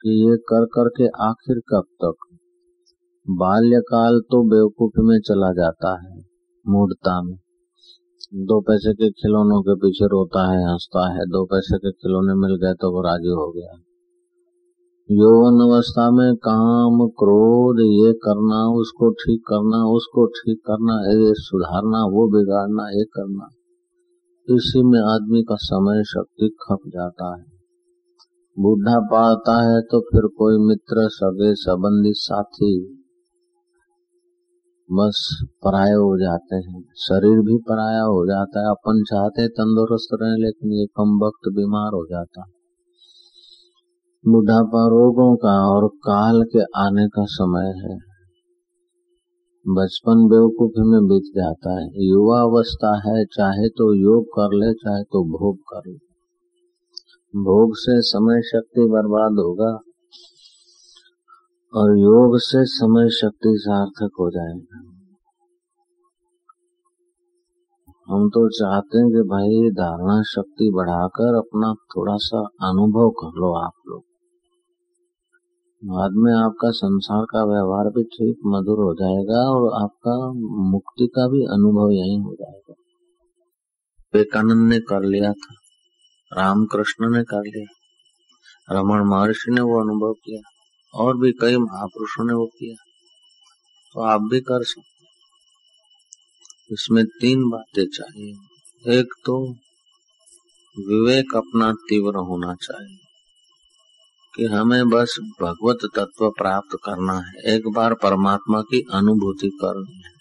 कि ये कर कर के आखिर कब तक। बाल्यकाल तो बेवकूफी में चला जाता है, मूढ़ता में। 2 पैसे के खिलौनों के पीछे रोता है, हंसता है। 2 पैसे के खिलौने मिल गए तो वो राजी हो गया। यौवन अवस्था में काम क्रोध, ये करना, उसको ठीक करना, उसको ठीक करना, ये सुधारना, वो बिगाड़ना, ये करना, इसी में आदमी का समय शक्ति खप जाता है। बूढ़ा पाता है तो फिर कोई मित्र, सगे संबंधी, साथी बस पराये हो जाते हैं। शरीर भी पराया हो जाता है। अपन चाहते तंदुरुस्त रहे, लेकिन ये कम वक्त बीमार हो जाता है। बुढ़ापा रोगों का और काल के आने का समय है। बचपन बेवकूफी में बीत जाता है। युवा अवस्था है, चाहे तो योग कर ले, चाहे तो भोग कर ले। भोग से समय शक्ति बर्बाद होगा और योग से समय शक्ति सार्थक हो जाएगा। हम तो चाहते हैं कि भाई धारणा शक्ति बढ़ाकर अपना थोड़ा सा अनुभव कर लो आप लोग। बाद में आपका संसार का व्यवहार भी ठीक मधुर हो जाएगा और आपका मुक्ति का भी अनुभव यही हो जाएगा। विवेकानंद ने कर लिया था, रामकृष्ण ने कर लिया, रमण महर्षि ने वो अनुभव किया, और भी कई महापुरुषों ने वो किया, तो आप भी कर सकते। इसमें 3 बातें चाहिए। एक तो विवेक अपना तीव्र होना चाहिए कि हमें बस भगवत तत्व प्राप्त करना है, एक बार परमात्मा की अनुभूति करनी है,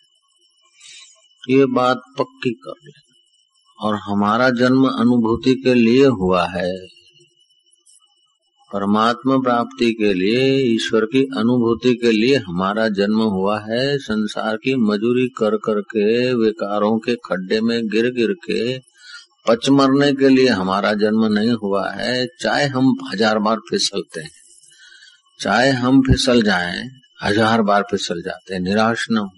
ये बात पक्की कर ले। और हमारा जन्म अनुभूति के लिए हुआ है, परमात्मा प्राप्ति के लिए, ईश्वर की अनुभूति के लिए हमारा जन्म हुआ है। संसार की मजूरी कर कर के, विकारों के खड्डे में गिर गिर के पच मरने के लिए हमारा जन्म नहीं हुआ है। चाहे हम 1000 बार फिसलते हैं, चाहे हम फिसल जाएं, 1000 बार फिसल जाते हैं, निराश न हो।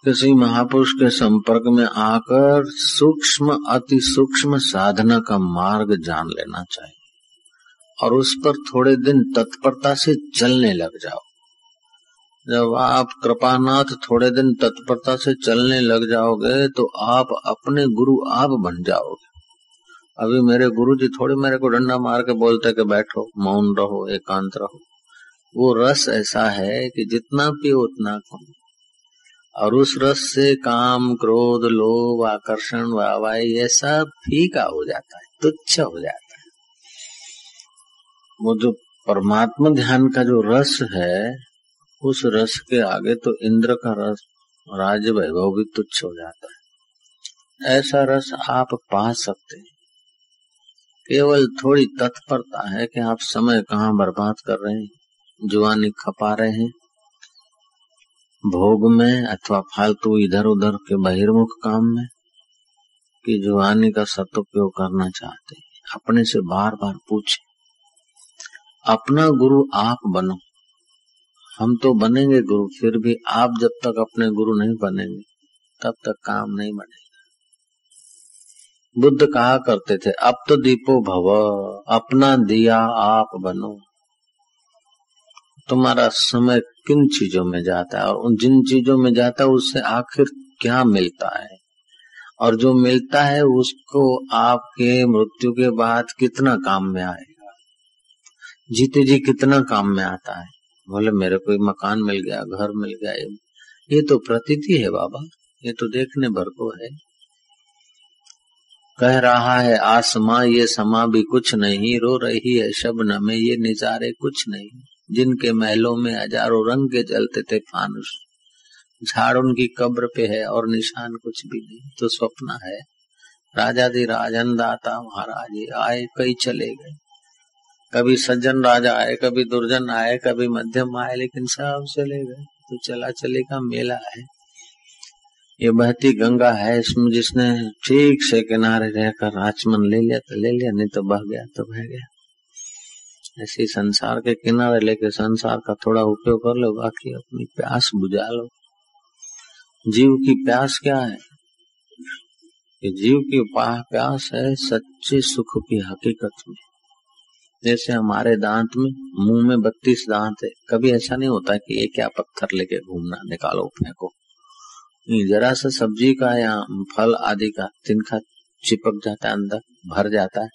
किसी महापुरुष के संपर्क में आकर सूक्ष्म, अति सूक्ष्म साधना का मार्ग जान लेना चाहिए और उस पर थोड़े दिन तत्परता से चलने लग जाओ। जब आप कृपानाथ थोड़े दिन तत्परता से चलने लग जाओगे तो आप अपने गुरु आप बन जाओगे। अभी मेरे गुरुजी थोड़े मेरे को डंडा मार के बोलते कि बैठो, मौन रहो, एकांत रहो। वो रस ऐसा है कि जितना पियो उतना कम, और उस रस से काम, क्रोध, लोभ, आकर्षण, वाहवाही ये सब फीका हो जाता है, तुच्छ हो जाता है। वो जो परमात्मा ध्यान का जो रस है, उस रस के आगे तो इंद्र का रस, राज वैभव भी तुच्छ हो जाता है। ऐसा रस आप पा सकते हैं, केवल थोड़ी तत्परता है कि आप समय कहाँ बर्बाद कर रहे हैं, जुआनी खपा रहे हैं भोग में अथवा फालतू इधर उधर के बहिर्मुख काम में, कि जुआनी का सदुपयोग करना चाहते हैं। अपने से बार बार पूछे, अपना गुरु आप बनो। हम तो बनेंगे गुरु, फिर भी आप जब तक अपने गुरु नहीं बनेंगे तब तक काम नहीं बनेगा। बुद्ध कहा करते थे, अब तो दीपो भव, अपना दिया आप बनो। तुम्हारा समय किन चीजों में जाता है और उन जिन चीजों में जाता है उससे आखिर क्या मिलता है, और जो मिलता है उसको आपके मृत्यु के बाद कितना काम में आएगा। जीते जी कितना काम में आता है। बोले मेरे को मकान मिल गया, घर मिल गया, ये तो प्रतीति है बाबा, ये तो देखने भर को है। कह रहा है आसमां ये समा भी कुछ नहीं, रो रही है शबनम में ये निजारे कुछ नहीं। जिनके महलों में हजारों रंग के जलते थे फानुस, झाड़ उनकी कब्र पे है और निशान कुछ भी नहीं। तो स्वप्न है। राजाधिराज अन्नदाता महाराज आए, कई चले गए। कभी सज्जन राजा आए, कभी दुर्जन आए, कभी मध्यम आए, लेकिन सब चले गए। तो चला चले का मेला है। ये बहती गंगा है, इसमें जिसने ठीक से किनारे रहकर आचमन ले लिया तो ले लिया, नहीं तो बह गया तो बह गया। ऐसे संसार के किनारे लेके संसार का थोड़ा उपयोग कर लो, बाकी अपनी प्यास बुझा लो। जीव की प्यास क्या है? कि जीव की प्यास है सच्चे सुख की हकीकत में। जैसे हमारे दांत में, मुंह में 32 दांत है, कभी ऐसा नहीं होता कि ये क्या पत्थर लेके घूमना, निकालो फेंको। जरा सा सब्जी का या फल आदि का तिनका चिपक जाता है, अंदर भर जाता है,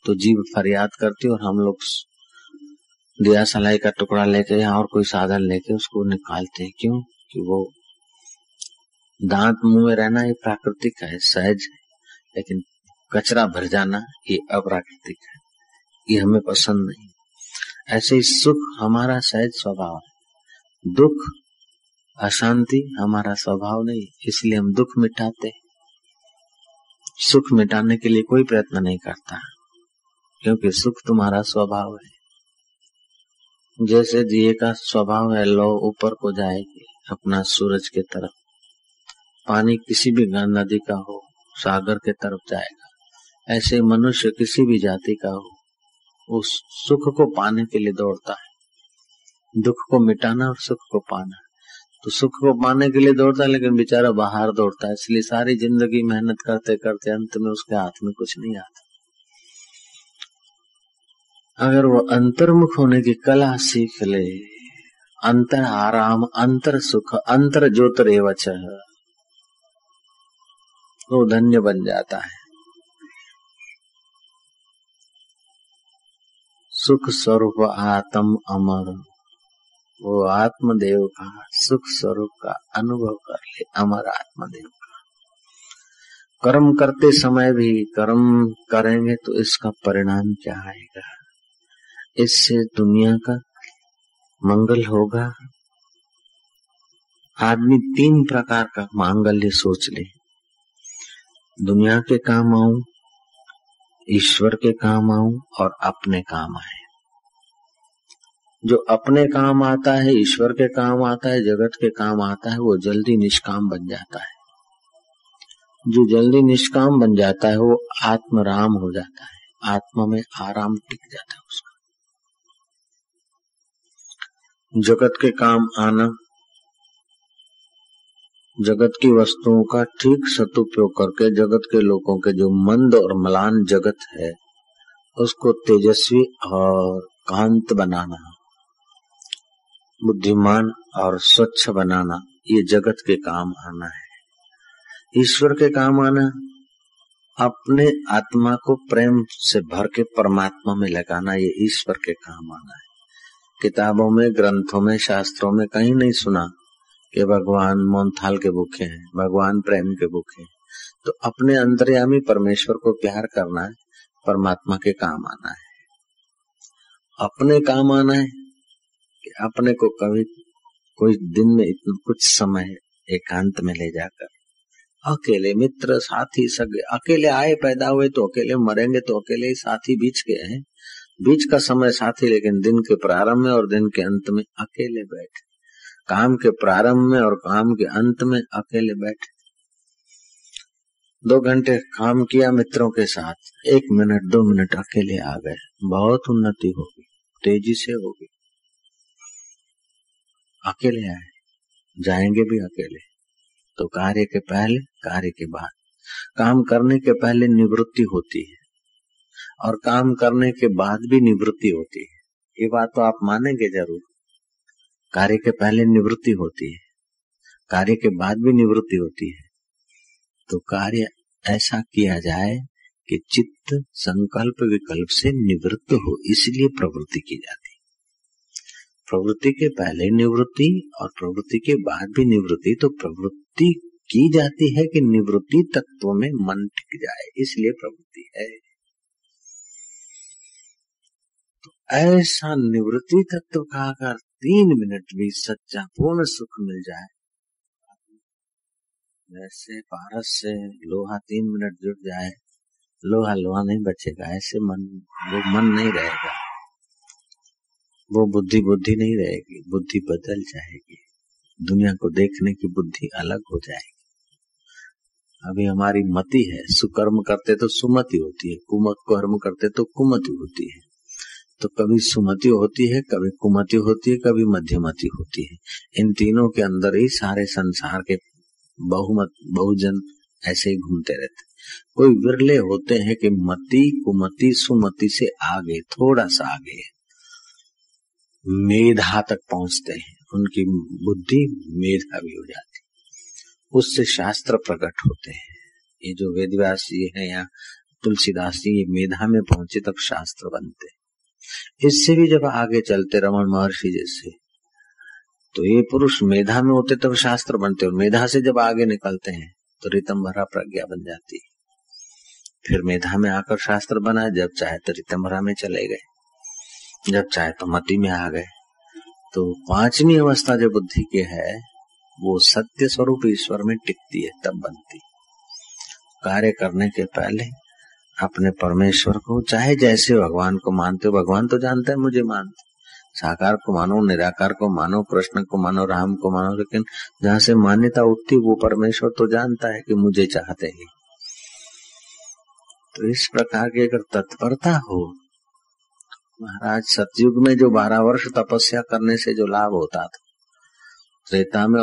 तो जीभ फरियाद करती है और हम लोग दिया सलाई का टुकड़ा लेके या और कोई साधन लेके उसको निकालते हैं। क्यों? कि वो दांत मुंह में रहना ये प्राकृतिक है, सहज है, लेकिन कचरा भर जाना ये अप्राकृतिक है, ये हमें पसंद नहीं। ऐसे ही सुख हमारा सहज स्वभाव है, दुख अशांति हमारा स्वभाव नहीं, इसलिए हम दुख मिटाते। सुख मिटाने के लिए कोई प्रयत्न नहीं करता, क्योंकि सुख तुम्हारा स्वभाव है। जैसे दिए का स्वभाव है लो ऊपर को जाएगी अपना सूरज के तरफ, पानी किसी भी नदी का हो सागर के तरफ जाएगा। ऐसे मनुष्य किसी भी जाति का हो उस सुख को पाने के लिए दौड़ता है, दुख को मिटाना और सुख को पाना। तो सुख को पाने के लिए दौड़ता है, लेकिन बेचारा बाहर दौड़ता है, इसलिए सारी जिंदगी मेहनत करते करते अंत में उसके हाथ में कुछ नहीं आता। अगर वो अंतर्मुख होने की कला सीख ले, अंतर आराम, अंतर सुख, अंतर ज्योतिरेवच, वो धन्य बन जाता है। सुख स्वरूप आत्म अमर, वो आत्मदेव का सुख स्वरूप का अनुभव कर ले, अमर आत्मदेव का। कर्म करते समय भी कर्म करेंगे तो इसका परिणाम क्या आएगा, इससे दुनिया का मंगल होगा। आदमी 3 प्रकार का मांगल्य सोच ले, दुनिया के काम आऊं, ईश्वर के काम आऊं और अपने काम आए। जो अपने काम आता है, ईश्वर के काम आता है, जगत के काम आता है, वो जल्दी निष्काम बन जाता है। जो जल्दी निष्काम बन जाता है वो आत्मराम हो जाता है, आत्मा में आराम टिक जाता है उसका। जगत के काम आना, जगत की वस्तुओं का ठीक सदुपयोग करके जगत के लोगों के जो मंद और म्लान जगत है उसको तेजस्वी और कांत बनाना, बुद्धिमान और स्वच्छ बनाना, ये जगत के काम आना है। ईश्वर के काम आना, अपने आत्मा को प्रेम से भर के परमात्मा में लगाना, ये ईश्वर के काम आना है। किताबों में, ग्रंथों में, शास्त्रों में कहीं नहीं सुना कि भगवान मोहनथाल के भूखे हैं, भगवान प्रेम के भूखे हैं। तो अपने अंतर्यामी परमेश्वर को प्यार करना है, परमात्मा के काम आना है। अपने काम आना है कि अपने को कभी कोई दिन में इतना कुछ समय एकांत में ले जाकर, अकेले मित्र साथी सगे, अकेले आए पैदा हुए तो अकेले मरेंगे तो अकेले ही साथी बीच के हैं, बीच का समय साथी, लेकिन दिन के प्रारंभ में और दिन के अंत में अकेले बैठे, काम के प्रारंभ में और काम के अंत में अकेले बैठे। 2 घंटे काम किया मित्रों के साथ, 1 मिनट 2 मिनट अकेले आ गए, बहुत उन्नति होगी, तेजी से होगी। अकेले आए, जाएंगे भी अकेले। तो कार्य के पहले, कार्य के बाद, काम करने के पहले निवृत्ति होती है और काम करने के बाद भी निवृत्ति होती है। ये बात तो आप मानेंगे जरूर। कार्य के पहले निवृत्ति होती है, कार्य के बाद भी निवृत्ति होती है। तो कार्य ऐसा किया जाए कि चित्त संकल्प विकल्प से निवृत्त हो, इसलिए प्रवृत्ति की जाती है। प्रवृत्ति के पहले निवृत्ति और प्रवृत्ति के बाद भी निवृत्ति, तो प्रवृत्ति की जाती है कि निवृत्ति तत्व में मन टिक जाए, इसलिए प्रवृत्ति है। तो ऐसा निवृत्ति तत्व का अगर 3 मिनट भी सच्चा पूर्ण सुख मिल जाए, जैसे पारस से लोहा 3 मिनट जुड़ जाए, लोहा लोहा नहीं बचेगा, ऐसे मन, वो मन नहीं रहेगा, वो बुद्धि बुद्धि नहीं रहेगी, बुद्धि बदल जाएगी, दुनिया को देखने की बुद्धि अलग हो जाएगी। अभी हमारी मति है, सुकर्म करते तो सुमति होती है, कुकर्म करते तो कुमति होती है। तो कभी सुमति होती है, कभी कुमति होती है, कभी मध्यमति होती है। इन तीनों के अंदर ही सारे संसार के बहुजन ऐसे ही घूमते रहते। कोई विरले होते हैं कि मति कुमति सुमति से आगे, थोड़ा सा आगे मेधा तक पहुंचते हैं, उनकी बुद्धि मेधावी हो जाती, उससे शास्त्र प्रकट होते हैं। ये जो वेदव्यास जी है या तुलसीदास जी, ये मेधा में पहुंचे तब शास्त्र बनते। इससे भी जब आगे चलते रमण महर्षि जैसे, तो ये पुरुष मेधा में होते तब शास्त्र बनते, और मेधा से जब आगे निकलते हैं तो रितंभरा प्रज्ञा बन जाती है। फिर मेधा में आकर शास्त्र बना, जब चाहे तो रितंभरा में चले गए, जब चाहे तो मति में आ गए। तो पांचवी अवस्था जो बुद्धि के है वो सत्य स्वरूप ईश्वर में टिकती है, तब बनती। कार्य करने के पहले अपने परमेश्वर को, चाहे जैसे भगवान को मानते हो, भगवान तो जानता है मुझे मानते, साकार को मानो, निराकार को मानो, कृष्ण को मानो, राम को मानो, लेकिन जहां से मान्यता उठती वो परमेश्वर तो जानता है कि मुझे चाहते हैं। तो इस प्रकार की अगर तत्परता हो, महाराज सतयुग में जो 12 वर्ष तपस्या करने से जो लाभ होता था, त्रेता में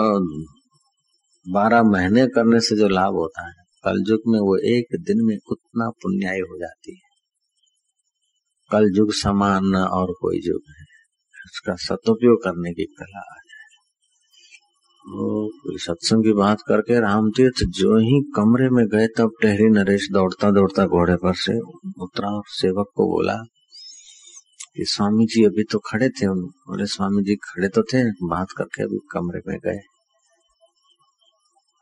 12 महीने करने से जो लाभ होता है, कलयुग में वो एक दिन में उतना पुण्याय हो जाती है। कलयुग समान न और कोई युग है, उसका सदुपयोग करने की कला आ जाए। वो सत्संग की बात करके रामतीर्थ जो ही कमरे में गए तब टहरी नरेश दौड़ता दौड़ता घोड़े पर से उतरा और सेवक को बोला कि स्वामी जी अभी तो खड़े थे। बोले स्वामी जी खड़े तो थे, बात करके अभी कमरे में गए।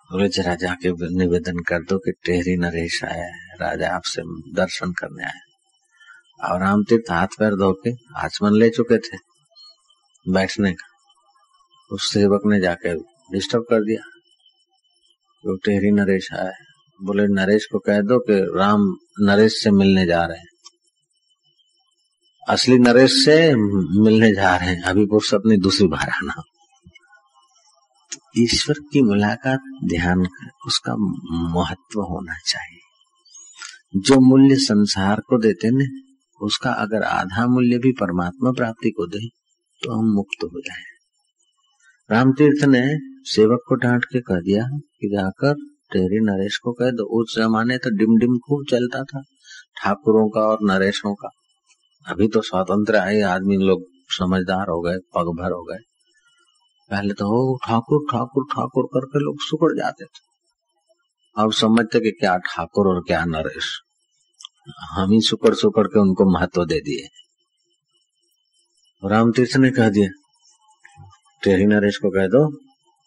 बोले जरा जाके निवेदन कर दो कि टेहरी नरेश आया है, राजा आपसे दर्शन करने आया। और रामतीर्थ हाथ पैर धो के आचमन ले चुके थे बैठने का। उस सेवक ने जाके डिस्टर्ब कर दिया, तो टेहरी नरेश आया है। बोले नरेश को कह दो कि राम नरेश से मिलने जा रहे हैं, असली नरेश से मिलने जा रहे हैं, अभी फुर्सत नहीं, दूसरी बार आना। ईश्वर की मुलाकात ध्यान कर, उसका महत्व होना चाहिए। जो मूल्य संसार को देते न, उसका अगर आधा मूल्य भी परमात्मा प्राप्ति को दे तो हम मुक्त हो जाए। रामतीर्थ ने सेवक को डांट के कह दिया कि जाकर टेहरी नरेश को कह दो। उस जमाने तो डिम खूब चलता था ठाकुरों का और नरेशों का। अभी तो स्वातंत्र आए, आदमी लोग समझदार हो गए, पगभर हो गए। पहले तो हो ठाकुर ठाकुर ठाकुर करके लोग सुकड़ जाते थे। अब समझते कि क्या ठाकुर और क्या नरेश, हम ही सुकड़ सुकड़ के उनको महत्व दे दिए। रामतीर्थ ने कह दिया टेहरी नरेश को कह दो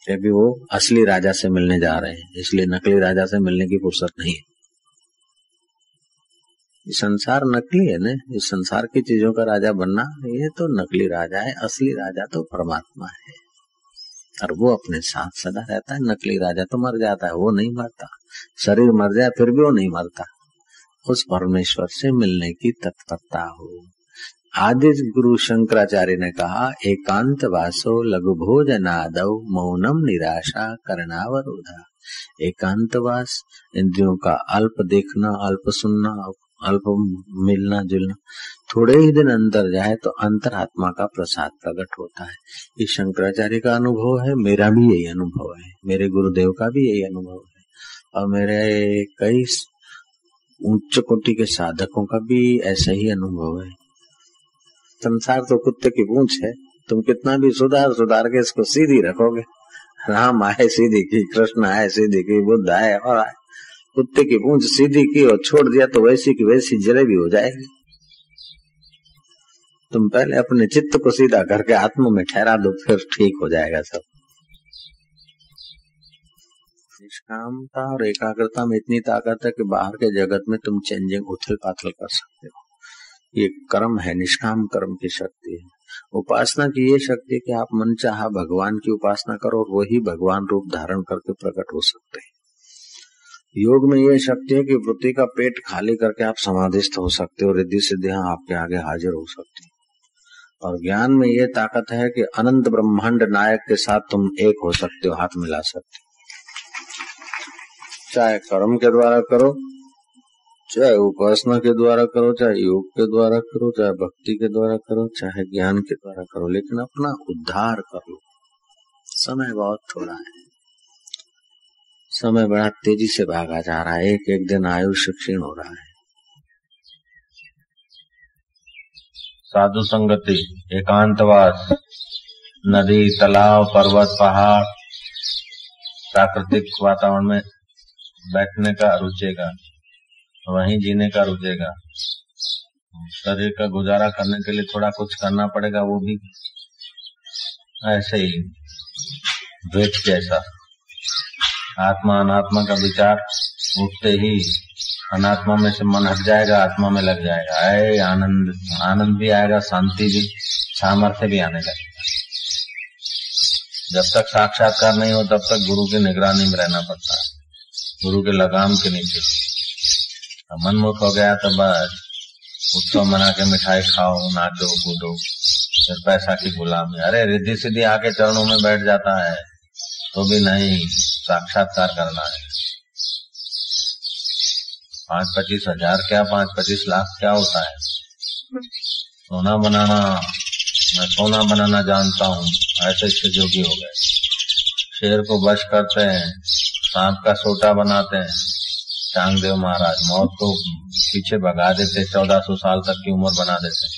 कि अभी वो असली राजा से मिलने जा रहे हैं, इसलिए नकली राजा से मिलने की फुर्सत नहीं है। ये संसार नकली है ना, इस संसार की चीजों का राजा बनना ये तो नकली राजा है, असली राजा तो परमात्मा है और वो अपने साथ सदा रहता है। नकली राजा तो मर जाता है, वो नहीं मरता। शरीर मर जाए फिर भी वो नहीं मरता। उस परमेश्वर से मिलने की तत्परता हो। आदि गुरु शंकराचार्य ने कहा एकांत वासो लघु भोजनादौ मौनम निराशा करणावरोधा। एकांतवास, इंद्रियों का अल्प देखना, अल्प सुनना, अल्प मिलना जुलना, थोड़े ही दिन अंदर जाए तो अंतरात्मा का प्रसाद प्रकट होता है। ये शंकराचार्य का अनुभव है, मेरा भी यही अनुभव है, मेरे गुरुदेव का भी यही अनुभव है और मेरे कई उच्च कोटि के साधकों का भी ऐसा ही अनुभव है। संसार तो कुत्ते की पूंछ है, तुम कितना भी सुधार के इसको सीधी रखोगे। राम आए सीधी की, कृष्ण आए सीधी की, बुद्ध आए और आए, कुत्ते की पूंछ सीधी की और छोड़ दिया तो वैसी की वैसी जलेबी हो जाएगी। तुम पहले अपने चित्त को सीधा करके आत्मा में ठहरा दो, फिर ठीक हो जाएगा सब। निष्कामता और एकाग्रता में इतनी ताकत है कि बाहर के जगत में तुम चेंजिंग उथल पाथल कर सकते हो। ये कर्म है, निष्काम कर्म की शक्ति है। उपासना की ये शक्ति है कि आप मनचाहा भगवान की उपासना करो और वही भगवान रूप धारण करके प्रकट हो सकते हैं। योग में ये शक्ति है कि वृत्ति का पेट खाली करके आप समाधिस्थ हो सकते हो, रिद्धि सिद्धियां आपके आगे हाजिर हो सकती है। और ज्ञान में ये ताकत है कि अनंत ब्रह्मांड नायक के साथ तुम एक हो सकते हो, हाथ मिला सकते हो। चाहे कर्म के द्वारा करो, चाहे उपासना के द्वारा करो, चाहे योग के द्वारा करो, चाहे भक्ति के द्वारा करो, चाहे ज्ञान के द्वारा करो, लेकिन अपना उद्धार कर लो। समय बहुत थोड़ा है, समय बड़ा तेजी से भागा जा रहा है, एक एक दिन आयुष्य क्षीण हो रहा है। साधु संगति, एकांतवास, नदी, तालाब, पर्वत, पहाड़, प्राकृतिक वातावरण में बैठने का रुचेगा, वहीं जीने का रुचेगा। शरीर का गुजारा करने के लिए थोड़ा कुछ करना पड़ेगा, वो भी ऐसे ही द्वैत जैसा। आत्मा अनात्मा का विचार उठते ही अनात्मा में से मन हट जाएगा, आत्मा में लग जाएगा। आनंद, आनंद भी आएगा, शांति भी, सामर्थ्य भी आने लगेगा। जब तक साक्षात्कार नहीं हो तब तक गुरु की निगरानी में रहना पड़ता है, गुरु के लगाम के नीचे। मनमुख हो गया तो बस उत्सव मना के मिठाई खाओ, नाचो कूदो, फिर पैसा की गुलामी। अरे रिद्धि सिद्धि आके चरणों में बैठ जाता है तो भी नहीं, साक्षात्कार करना है। 5-25 हजार क्या, 5-25 लाख क्या होता है? सोना बनाना, मैं सोना बनाना जानता हूँ, ऐसे ऐसे जोगी हो गए। शेर को वश करते हैं, सांप का सोटा बनाते हैं। चांगदेव महाराज मौत को पीछे भगा देते, 1400 साल तक की उम्र बना देते।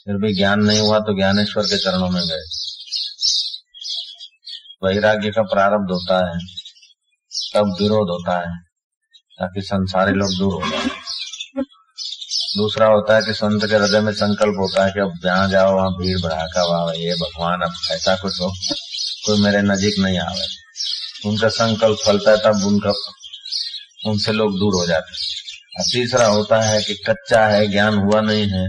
फिर भी ज्ञान नहीं हुआ तो ज्ञानेश्वर के चरणों में गए। वैराग्य का प्रारब्ध होता है तब विरोध होता है, ताकि संसारी लोग दूर हो जाए। दूसरा होता है कि संत के हृदय में संकल्प होता है कि अब जहाँ जाओ वहाँ भीड़ भड़ाका, वाह ये भगवान अब ऐसा कुछ हो, कोई मेरे नजीक नहीं आवे। उनका संकल्प फलता है तब उनसे लोग दूर हो जाते हैं। और तीसरा होता है कि कच्चा है, ज्ञान हुआ नहीं है।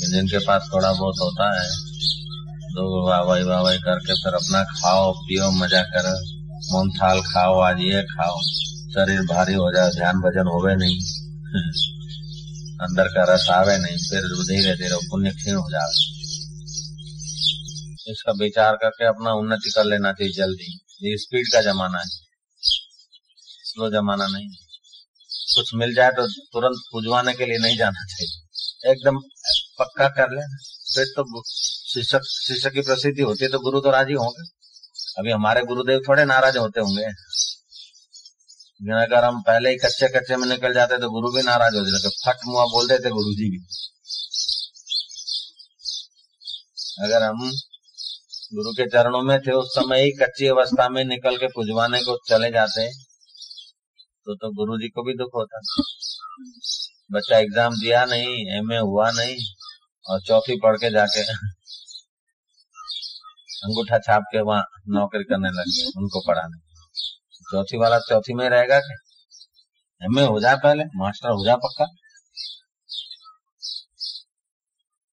जिनके पास थोड़ा बहुत होता है, दो वाह करके फिर अपना खाओ पियो मजा करो, मोम थाल खाओ, आज ये खाओ, शरीर भारी हो जाए, ध्यान भजन होवे नहीं, अंदर का रस आवे नहीं, फिर धीरे धीरे पुण्य क्षीण हो जाए। इसका विचार करके अपना उन्नति कर लेना चाहिए जल्दी। ये स्पीड का जमाना है, स्लो जमाना नहीं। कुछ मिल जाए तो तुरंत पुजवाने के लिए नहीं जाना चाहिए, एकदम पक्का कर लेना, फिर तो शिष्य की प्रसिद्धि होती है तो गुरु तो राजी होंगे। अभी हमारे गुरुदेव थोड़े नाराज होते होंगे, अगर हम पहले ही कच्चे कच्चे में निकल जाते तो गुरु भी नाराज हो जाते, फट मुआ बोल देते गुरु जी भी। अगर हम गुरु के चरणों में थे उस समय ही कच्ची अवस्था में निकल के पुजवाने को चले जाते तो गुरु जी को भी दुख होता। बच्चा एग्जाम दिया नहीं, एमए हुआ नहीं और चौथी पढ़ के जाके अंगूठा छाप के वहां नौकरी करने लग गए, उनको पढ़ाने। चौथी वाला चौथी में रहेगा क्या? एमए हो जाए, पहले मास्टर हो जाए पक्का।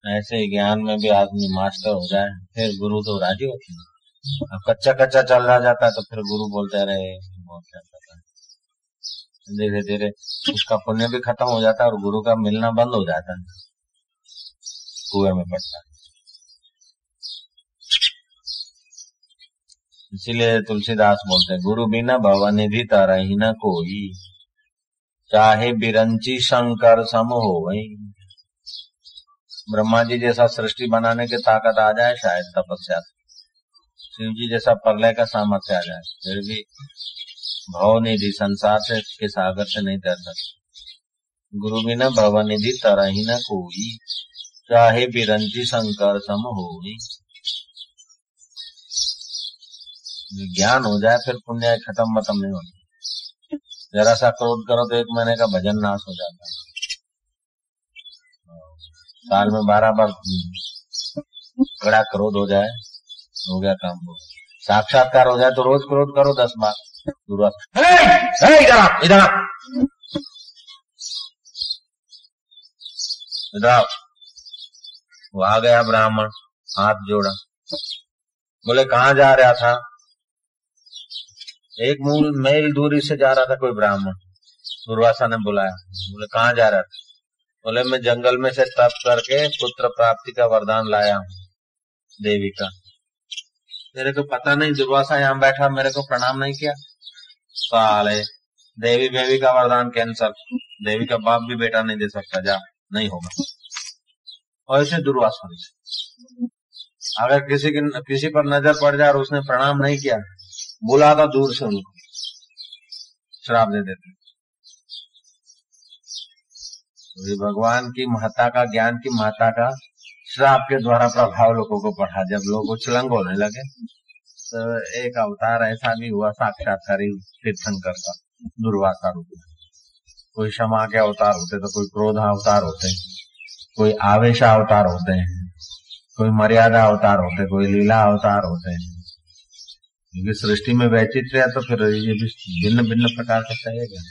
ऐसे ज्ञान में भी आदमी मास्टर हो जाए फिर गुरु तो राजी होते हैं। अब कच्चा कच्चा चल रहा जाता है तो फिर गुरु बोलते रहे, धीरे धीरे उसका पुण्य भी खत्म हो जाता है और गुरु का मिलना बंद हो जाता है, कुएं में पड़ता है। इसीलिए तुलसीदास बोलते हैं, गुरु बिना भवनिधि तरहि न कोई, चाहे बिरंची शंकर सम होवै। ब्रह्मा जी जैसा सृष्टि बनाने की ताकत आ जाए शायद तपस्या, शिव जी जैसा प्रलय का सामर्थ्य आ जाए, फिर भी भवनिधि संसार से के सागर से नहीं तैर सकते। गुरु बिना भवनिधि तरहि न कोई, चाहे बिरंची शंकर सम होवै। ज्ञान हो जाए फिर पुण्य खत्म नहीं होता। जरा सा क्रोध करो तो 1 महीने का भजन नाश हो जाता है। साल में 12 बार बड़ा क्रोध हो जाए, हो गया काम। हो साक्षात्कार हो जाए तो रोज क्रोध करो 10 बार। इधर वो आ गया ब्राह्मण, हाथ जोड़ा, बोले कहाँ जा रहा था? 1 मील दूरी से जा रहा था कोई ब्राह्मण। दुर्वासा ने बुलाया, बोले कहाँ जा रहा था? बोले मैं जंगल में से तप करके पुत्र प्राप्ति का वरदान लाया हूँ देवी का। मेरे को पता नहीं दुर्वासा यहाँ बैठा, मेरे को प्रणाम नहीं किया। साले देवी का वरदान कैंसल, देवी का बाप भी बेटा नहीं दे सकता, जा नहीं होगा। और ऐसे दुर्वासा अगर किसी पर नजर पड़ जाए और उसने प्रणाम नहीं किया बुलाता दूर से उनको, श्राप दे देते। तो ये भगवान की महत्ता का, ज्ञान की महत्ता का श्राप के द्वारा प्रभाव लोगों को पढ़ा। जब लोग उछलंग होने लगे तो एक अवतार ऐसा भी हुआ, साक्षात्कारी तीर्थंकर का, दुर्वासा रूप में। कोई क्षमा के अवतार होते तो कोई क्रोध अवतार होते, कोई आवेश अवतार होते हैं, कोई मर्यादा अवतार होते, कोई लीला अवतार होते हैं। क्योंकि सृष्टि में वैचित्र्य है तो फिर ये भी भिन्न भिन्न प्रकार का चाहिएगा।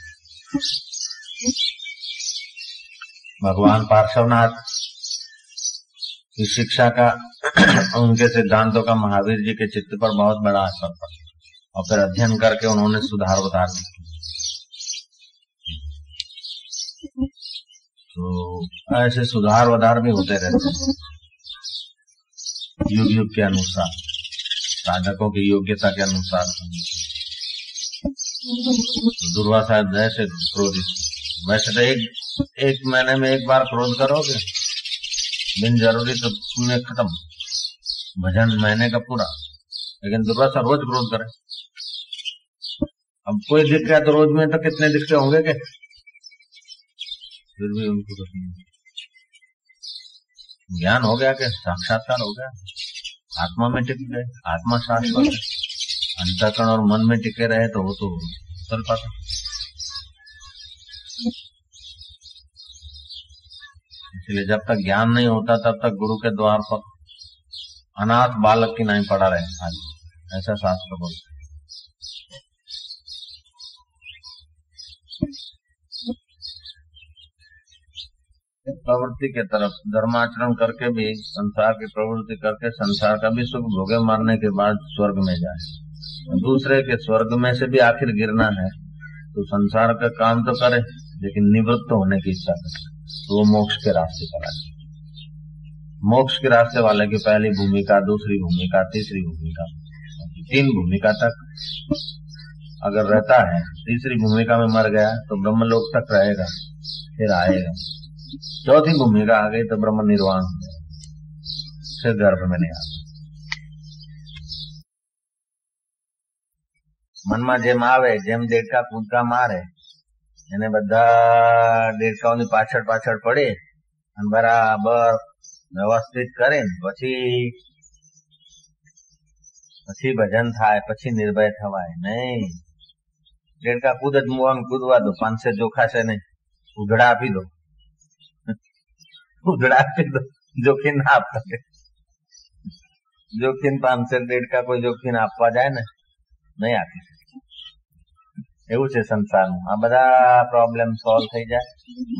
भगवान पार्श्वनाथ की शिक्षा का उनके सिद्धांतों का महावीर जी के चित्त पर बहुत बड़ा असर पड़ा और फिर अध्ययन करके उन्होंने सुधार उधार दी। तो ऐसे सुधार उधार भी होते रहते हैं युग युग के अनुसार, साधकों की योग्यता के अनुसार। दुर्वासा जैसे क्रोधित, वैसे तो एक महीने में एक बार क्रोध करोगे बिन जरूरी तो पुण्य खत्म, भजन महीने का पूरा। लेकिन दुर्वासा रोज क्रोध करे। अब कोई दिख गया तो रोज में तो कितने दिखते होंगे के, फिर भी उनको कुछ नहीं। ज्ञान हो गया के साक्षात्कार हो गया, आत्मा में टिक गए, आत्मा शाश्वत है। अंतःकरण और मन में टिके रहे तो वो तो चल पाता। इसलिए जब तक ज्ञान नहीं होता तब तक गुरु के द्वार पर अनाथ बालक की नहीं पड़ा रहे आदमी, ऐसा शास्त्र बोलते हैं। प्रवृत्ति के तरफ धर्माचरण करके भी, संसार की प्रवृत्ति करके संसार का भी सुख भोगे, मरने के बाद स्वर्ग में जाए। दूसरे के स्वर्ग में से भी आखिर गिरना है तो संसार का काम तो करे, लेकिन निवृत्त होने की इच्छा करे तो वो मोक्ष के रास्ते पर आए। मोक्ष के रास्ते वाले की पहली भूमिका, दूसरी भूमिका, तीसरी भूमिका, 3 भूमिका तक अगर रहता है, तीसरी भूमिका में मर गया तो ब्रह्मलोक तक रहेगा, फिर आएगा। चौथी भूमिका आ गई तो ब्रह्म निर्वाण हो जाएगा, फिर गर्भ में नहीं आता। મનમાં જેમ આવે, જેમ દેડકા કૂદકા મારે, એને બધા દેડકાઓની પાછળ પાછળ પડે અને બરાબર વ્યવસ્થિત કરે પછી ભજન થાય, પછી નિર્ભય થવાય નહીં। દેડકા કૂદ જ મુવાનું કૂદવા દો, 500 જોખાશે નહીં, ઉધડા આપી દો, ઉધડા આપી દો, જોખીને ના આપવા દે। જોખીને 500 દેડકા કોઈ જોખીને આપવા જાય ને, નહીં આપી શકે। એવું છે સંસારનું। આ બધા પ્રોબ્લેમ સોલ્વ થઈ જાય,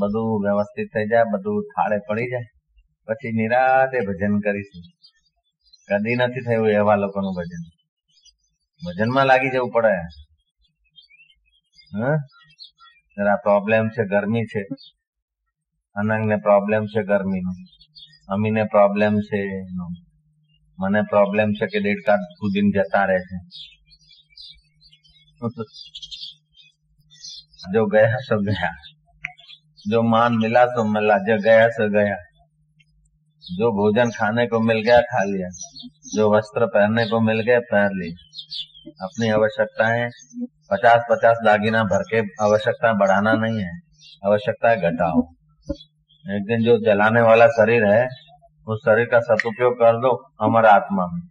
બધું વ્યવસ્થિત થઈ જાય, બધું થાળે પડી જાય, પછી નિરાતે ભજન કરીશું। કદી નથી થયું એવા લોકોનું ભજન। ભજનમાં લાગી જવું પડે। જરા પ્રોબ્લેમ છે, ગરમી છે, અનંગને પ્રોબ્લેમ છે ગરમીનો, અમીને પ્રોબ્લેમ છે, મને પ્રોબ્લેમ છે કે દેડકા કૂદીને જતા રહે છે। जो गया सो गया, जो मान मिला तो मिला, जो गया सो गया। जो भोजन खाने को मिल गया खा लिया, जो वस्त्र पहनने को मिल गया पहन लिया। अपनी आवश्यकताएं 50-50 दागिना भर के आवश्यकता बढ़ाना नहीं है, आवश्यकता घटाओ। एक दिन जो जलाने वाला शरीर है उस शरीर का सदुपयोग कर दो अमर आत्मा में,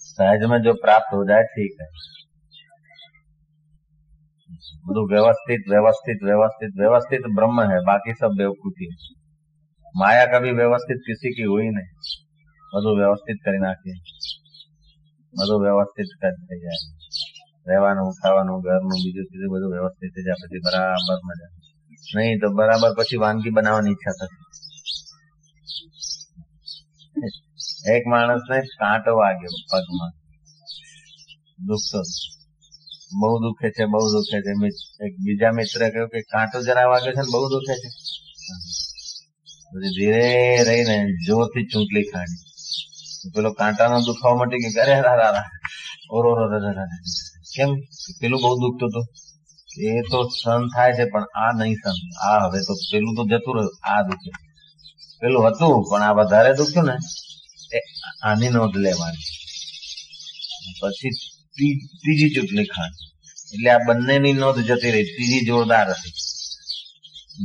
सहज में जो प्राप्त हो जाए ठीक है। બધું व्यवस्थित व्यवस्थित व्यवस्थित व्यवस्थित ब्रह्म है, बाकी सब बेवकूफी है। माया कभी व्यवस्थित किसी की हुई नहीं, બધું व्यवस्थित કરી નાખીએ, બધું व्यवस्थित કરી જાય, રહેવાનું, ખાવાનું, ઘરનું, બીજું ત્રીજું બધું વ્યવસ્થિત થઈ જાય, પછી બરાબર મજા નહીં તો બરાબર પછી વાનગી બનાવવાની ઈચ્છા થશે। એક માણસને કાંટો વાગ્યો પગમાં, દુખતો, બહુ દુખે છે, બહુ દુખે છે। એક બીજા મિત્રે કહ્યું કે કાંટો જરા વાગ્યો છે ને બહુ દુખે છે। પછી ધીરે રહીને જોરથી ચૂંટલી ખાડી, પેલો કાંટાનો દુખાવો મટી ગયો। અરે રા ઓરો કેમ? પેલું બહુ દુખતું હતું। એ તો સહન થાય છે પણ આ નહીં સહન, આ હવે તો પેલું તો જતું રહ્યું, આ દુખે। પેલું હતું પણ આ વધારે દુખ્યું ને, આની નોંધ લેવાની। પછી ત્રીજી ચૂંટણી ખાણી. એટલે આ બંનેની નોંધ જતી રહી. ત્રીજી જોરદાર હતી.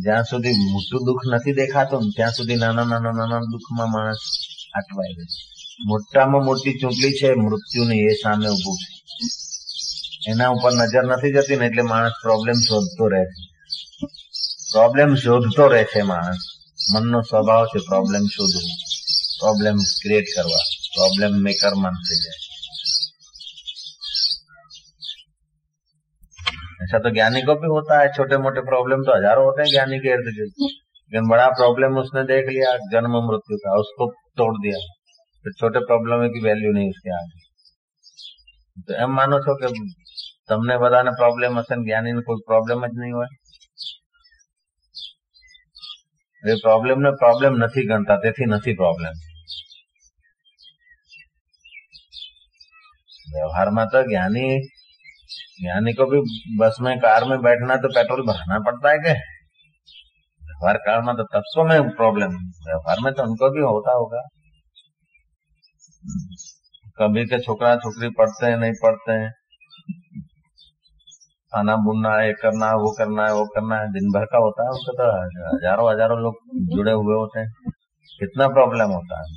જ્યાં સુધી મોટું દુઃખ નથી દેખાતું ને ત્યાં સુધી નાના નાના નાના દુઃખમાં માણસ અટવાઈ ગયો. મોટામાં મોટી ચૂંટણી છે મૃત્યુની, એ સામે ઉભું છે. એના ઉપર નજર નથી જતી ને એટલે માણસ પ્રોબ્લેમ શોધતો રહે છે. પ્રોબ્લેમ શોધતો રહે છે માણસ. મનનો સ્વભાવ છે પ્રોબ્લેમ શોધવું, प्रॉब्लम क्रिएट करवा, प्रॉब्लम मेकर मन से जाए. ऐसा तो ज्ञानी को भी होता है. छोटे मोटे प्रॉब्लम तो हजारों होते हैं ज्ञानी के इर्द गिर्द, लेकिन बड़ा प्रॉब्लम उसने देख लिया जन्म मृत्यु का, उसको तोड़ दिया, फिर छोटे प्रॉब्लम की वैल्यू नहीं उसके आगे. तो एम मानो छो कि तमने बधाने प्रॉब्लम हशे, ज्ञानी ने कोई प्रॉब्लम ज नहीं होय. એ પ્રોબ્લેમ ને પ્રોબ્લેમ નથી ગણતા, તેથી નથી પ્રોબ્લેમ. व्यवहार में तो ज्ञानी को भी बस में कार में बैठना तो पेट्रोल भराना पड़ता है. क्या व्यवहार काल में तो तत्व में प्रॉब्लम, व्यवहार में तो उनको भी होता होगा. कभी के छोकरा छोकरी पढ़ते हैं नहीं पढ़ते हैं, खाना बुनना है, करना है, वो करना है, वो करना है, दिन भर का होता है. उनको तो हजारों हजारों लोग जुड़े हुए होते हैं. कितना प्रॉब्लम होता है.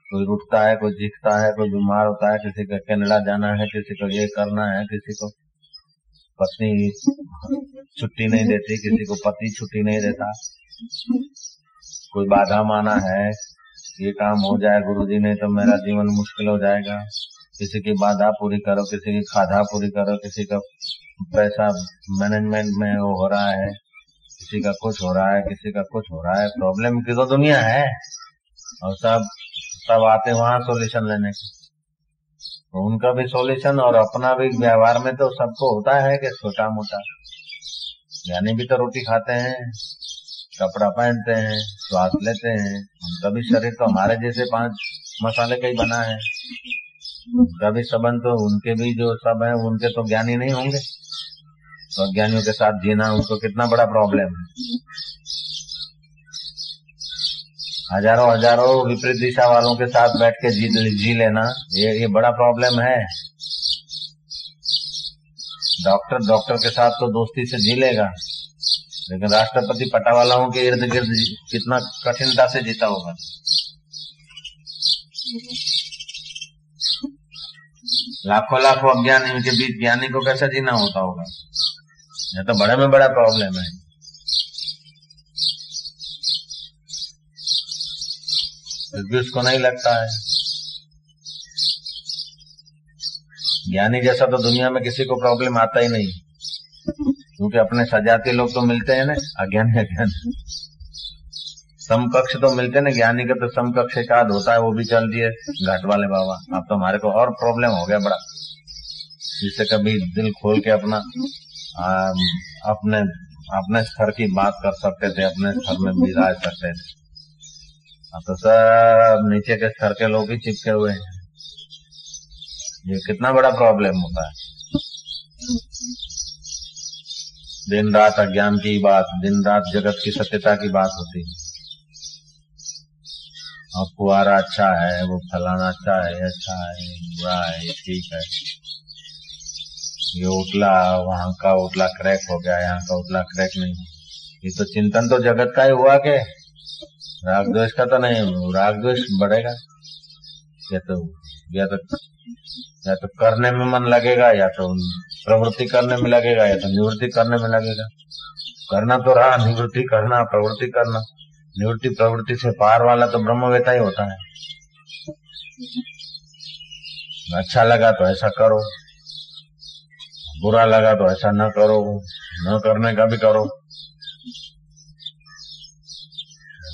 कोई रुकता है, कोई चीखता है, कोई बीमार होता है, किसी को कनाडा जाना है, किसी को ये करना है, किसी को पत्नी छुट्टी नहीं देती, किसी को पति छुट्टी नहीं देता, कोई बाधा माना है ये काम हो जाए गुरुजी नहीं तो मेरा जीवन मुश्किल हो जाएगा. किसी की बाधा पूरी करो, किसी की खाधा पूरी करो, किसी का पैसा मैनेजमेंट में वो हो रहा है, किसी का कुछ हो रहा है, किसी का कुछ हो रहा है. प्रॉब्लम की तो दुनिया है और सब आते वहां सोल्यूशन लेने के. तो उनका भी सोल्यूशन और अपना भी व्यवहार में तो सबको होता है कि छोटा मोटा. यानी भी तो रोटी खाते हैं, कपड़ा पहनते हैं, श्वास लेते हैं. उनका भी शरीर तो हमारे जैसे 5 मसाले का ही बना है. उनका भी संबंध तो उनके भी जो सब है उनके तो ज्ञानी नहीं होंगे. तो अज्ञानियों के साथ जीना उनको कितना बड़ा प्रॉब्लम है. हजारों विपरीत दिशा वालों के साथ बैठ के जी लेना ये बड़ा प्रॉब्लम है. डॉक्टर के साथ तो दोस्ती से जी लेगा, लेकिन राष्ट्रपति पटावालाओं के इर्द गिर्द कितना कठिनता से जीता होगा. लाखों अज्ञानियों के बीच ज्ञानी को कैसे जीना होता होगा. ये तो बड़े में बड़ा प्रॉब्लम है. फिर भी उसको नहीं लगता है. ज्ञानी जैसा तो दुनिया में किसी को प्रॉब्लम आता ही नहीं, क्योंकि अपने सजाती लोग तो मिलते हैं ना. अज्ञानी समकक्ष तो मिलते ना. ज्ञानी का तो समकक्ष एक आध होता है, वो भी चल दिए घाट वाले बाबा. अब तो हमारे को और प्रॉब्लम हो गया बड़ा. जिससे कभी दिल खोल के अपने स्तर की बात कर सकते थे, अपने स्तर में विराज सकते थे. अब तो सब नीचे के स्तर के लोग ही चिपके हुए हैं. ये कितना बड़ा प्रॉब्लम होता है. दिन रात अज्ञान की बात, दिन रात जगत की सत्यता की बात होती है. और फुआरा अच्छा है, वो फलाना अच्छा है, बुरा है, ये ठीक है, ये उठला वहां का उठला क्रैक हो गया, यहाँ का उठला क्रैक नहीं. ये तो चिंतन तो जगत का ही हुआ के राग द्वेष का तो नहीं. राग द्वेष बढ़ेगा या तो करने में मन लगेगा, या तो प्रवृत्ति करने में लगेगा, या तो निवृत्ति करने में लगेगा. करना तो रहा, निवृत्ति करना, प्रवृत्ति करना. निवृत्ति प्रवृत्ति से पार वाला तो ब्रह्मवेता ही होता है. अच्छा लगा तो ऐसा करो, बुरा लगा तो ऐसा न करो, न करने का भी करो.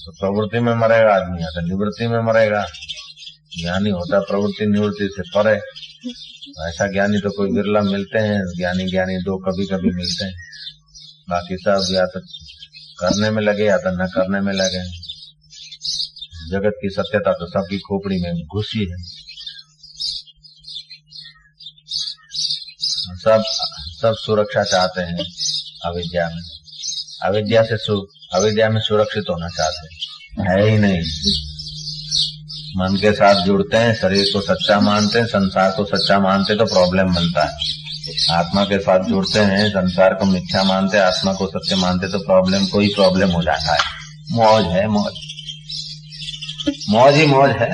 तो प्रवृत्ति में मरेगा आदमी, या तो निवृत्ति में मरेगा. ज्ञानी होता है प्रवृत्ति निवृत्ति से परे. ऐसा ज्ञानी तो कोई बिरला मिलते हैं. ज्ञानी दो कभी कभी मिलते हैं. बाकी सब या तो करने में लगे या तो न करने में लगे. जगत की सत्यता तो सबकी खोपड़ी में घुसी है. सब सुरक्षा चाहते हैं अविद्या में. अविद्या में सुरक्षित होना चाहते हैं, है ही नहीं. मन के साथ जुड़ते हैं, शरीर को सच्चा मानते हैं, संसार को सच्चा मानते तो प्रॉब्लम बनता है। आत्मा के साथ जुड़ते हैं, संसार को मिथ्या मानते, आत्मा को सत्य मानते तो कोई प्रॉब्लम हो जाता है। मौज है, मौज ही मौज है।